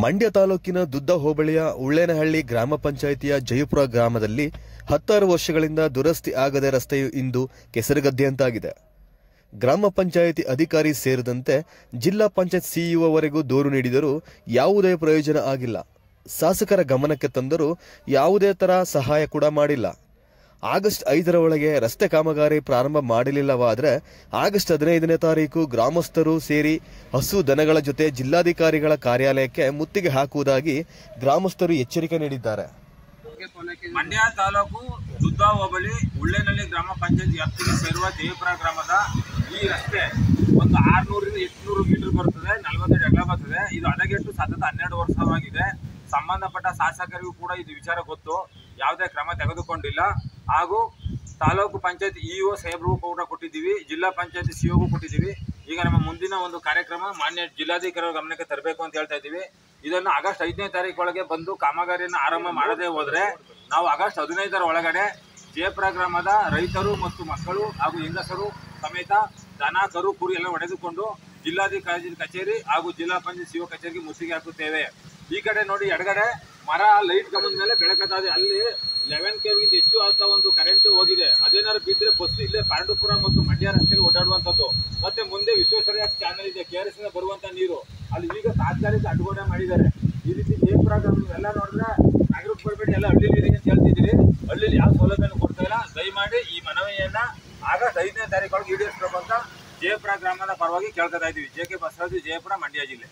ಮಂಡ್ಯ ತಾಲೂಕಿನ ದುದ್ದ ಹೋಬಳಿಯ ಉಳ್ಳೇನಹಳ್ಳಿ ಗ್ರಾಮ ಪಂಚಾಯಿತಿಯ ಜಯಪುರ ಗ್ರಾಮದಲ್ಲಿ 16 ವರ್ಷಗಳಿಂದ ದುರಸ್ತಿ ಆಗದ ರಸ್ತೆಯು ಇಂದು ಕೆಸರುಗದ್ದೆಯಂತಾಗಿದೆ. ಗ್ರಾಮ ಪಂಚಾಯಿತಿ ಅಧಿಕಾರಿ ಸೇರಿದಂತೆ ಜಿಲ್ಲಾ ಪಂಚಾಯತ್ ಸಿಇಒವರೆಗೂ ದೂರು ನೀಡಿದರೂ ಯಾವುದೇ ಪ್ರಯೋಜನ ಆಗಿಲ್ಲ. ಶಾಸಕರ ಗಮನಕ್ಕೆ ತಂದರೂ ಯಾವುದೇ ತರ ಸಹಾಯ ಕೂಡ ಮಾಡಿಲ್ಲ. ಆಗಸ್ಟ್ 5ರ ಒಳಗೆ ರಸ್ತೆ ಕಾಮಗಾರಿ ಪ್ರಾರಂಭ ಮಾಡಲಿಲ್ಲವಾದರೆ ಆಗಸ್ಟ್ 15ನೇ ತಾರೀಕು ಗ್ರಾಮಸ್ಥರು ಸೇರಿ ಹಸು ದನಗಳ ಜೊತೆ ಜಿಲ್ಲಾಧಿಕಾರಿಗಳ ಕಾರ್ಯಾಲಯಕ್ಕೆ ಮುತ್ತಿಗೆ ಹಾಕುವುದಾಗಿ ಗ್ರಾಮಸ್ಥರು ಎಚ್ಚರಿಕೆ ನೀಡಿದ್ದಾರೆ. ಮಂಡ್ಯ ತಾಲೂಕು ದುದ್ದ ಹೋಬಳಿ ಉಳ್ಳೇನಹಳ್ಳಿ ಗ್ರಾಮ ಪಂಚಾಯತ್ ವ್ಯಾಪ್ತಿಗೆ ಸೇರುವ ಜಯಪುರ ಗ್ರಾಮದ ಈ ರಸ್ತೆ ಒಂದು 600ರಿಂದ 800 ಮೀಟರ್ ಬರುತ್ತದೆ, 40 ಅಗಲ ಬರ್ತದೆ. ಇದು ಹದಗೆಟ್ಟು ಸತತ 12 ವರ್ಷವಾಗಿದೆ. ಸಂಬಂಧಪಟ್ಟ ಶಾಸಕರಿಗೂ ಕೂಡ ಇದು ವಿಚಾರ ಗೊತ್ತು, ಯಾವುದೇ ಕ್ರಮ ತೆಗೆದುಕೊಂಡಿಲ್ಲ. ಹಾಗೂ ತಾಲೂಕು ಪಂಚಾಯತ್ ಇಒ ಸಾಹೇಬ್ರಿಗೂ ಕೂಡ ಕೊಟ್ಟಿದ್ದೀವಿ, ಜಿಲ್ಲಾ ಪಂಚಾಯತ್ ಸಿಒಗೂ ಕೊಟ್ಟಿದ್ದೀವಿ. ಈಗ ನಮ್ಮ ಮುಂದಿನ ಒಂದು ಕಾರ್ಯಕ್ರಮ ಮಾನ್ಯ ಜಿಲ್ಲಾಧಿಕಾರಿಗಳ ಗಮನಕ್ಕೆ ತರಬೇಕು ಅಂತ ಹೇಳ್ತಾ ಇದ್ದೀವಿ. ಇದನ್ನು ಆಗಸ್ಟ್ 5ನೇ ತಾರೀಕು ಒಳಗೆ ಬಂದು ಕಾಮಗಾರಿಯನ್ನು ಆರಂಭ ಮಾಡದೇ ಹೋದರೆ ನಾವು ಆಗಸ್ಟ್ 15ರ ಒಳಗಡೆ ಜಯಪುರ ಗ್ರಾಮದ ರೈತರು ಮತ್ತು ಮಕ್ಕಳು ಹಾಗೂ ಹೆಂಗಸರು ಸಮೇತ ದನ ಕರು ಕುರಿ ಎಲ್ಲ ಹೊಡೆದುಕೊಂಡು ಜಿಲ್ಲಾಧಿಕಾರಿ ಕಚೇರಿ ಹಾಗೂ ಜಿಲ್ಲಾ ಪಂಚಾಯತ್ ಸಿಒ ಕಚೇರಿಗೆ ಮುತ್ತಿಗೆ ಹಾಕುತ್ತೇವೆ. ಈ ಕಡೆ ನೋಡಿ, ಎಡಗಡೆ ಮರ ಲೈಟ್ ಗಮನದ ಮೇಲೆ ಬೆಳಕತ್ತದೆ. ಅಲ್ಲಿ 11 ಕೆವಿಗಿಂತ ಹೆಚ್ಚು ಅಂತ ಒಂದು ಕರೆಂಟ್ ಹೋಗಿದೆ. ಅದೇನಾದ್ರು ಬಿದ್ದರೆ ಬಸ್ ಇಲ್ಲೇ ಪಾಂಡುಪುರ ಮತ್ತು ಮಂಡ್ಯ ರಸ್ತೆಯಲ್ಲಿ ಓಡಾಡುವಂಥದ್ದು. ಮತ್ತೆ ಮುಂದೆ ವಿಶ್ವೇಶ್ವರಯ್ಯ ಚಾನಲ್ ಇದೆ, KRS ಇಂದ ಬರುವಂತ ನೀರು, ಅಲ್ಲಿ ಈಗ ತಾತ್ಕಾಲಿಕ ಅಡ್ಡಗೋಡೆ ಮಾಡಿದ್ದಾರೆ. ಈ ರೀತಿ ಜಯಪುರ ಎಲ್ಲ ನೋಡಿದ್ರೆ ನಗರಕ್ಕೆ ಬರಬೇಡಿ, ಎಲ್ಲ ಹಳ್ಳಿಲಿ ಅಂತ ಹೇಳ್ತಿದ್ದೀರಿ. ಹಳ್ಳಿಲಿ ಯಾವ ಸೌಲಭ್ಯನೂ ಕೊಡ್ತಾ ಇಲ್ಲ. ದಯಮಾಡಿ ಈ ಮನವಿಯನ್ನ ಆಗಸ್ಟ್ 5ನೇ ತಾರೀಕು ಒಳಗೆ ಈಡೇರಿಸಬೇಕು ಅಂತ ಜಯಪುರ ಗ್ರಾಮದ ಪರವಾಗಿ ಕೇಳ್ಕೊತಾ ಇದ್ದೀವಿ. JK ಬಸವರಾಜು, ಜಯಪುರ, ಮಂಡ್ಯ ಜಿಲ್ಲೆ.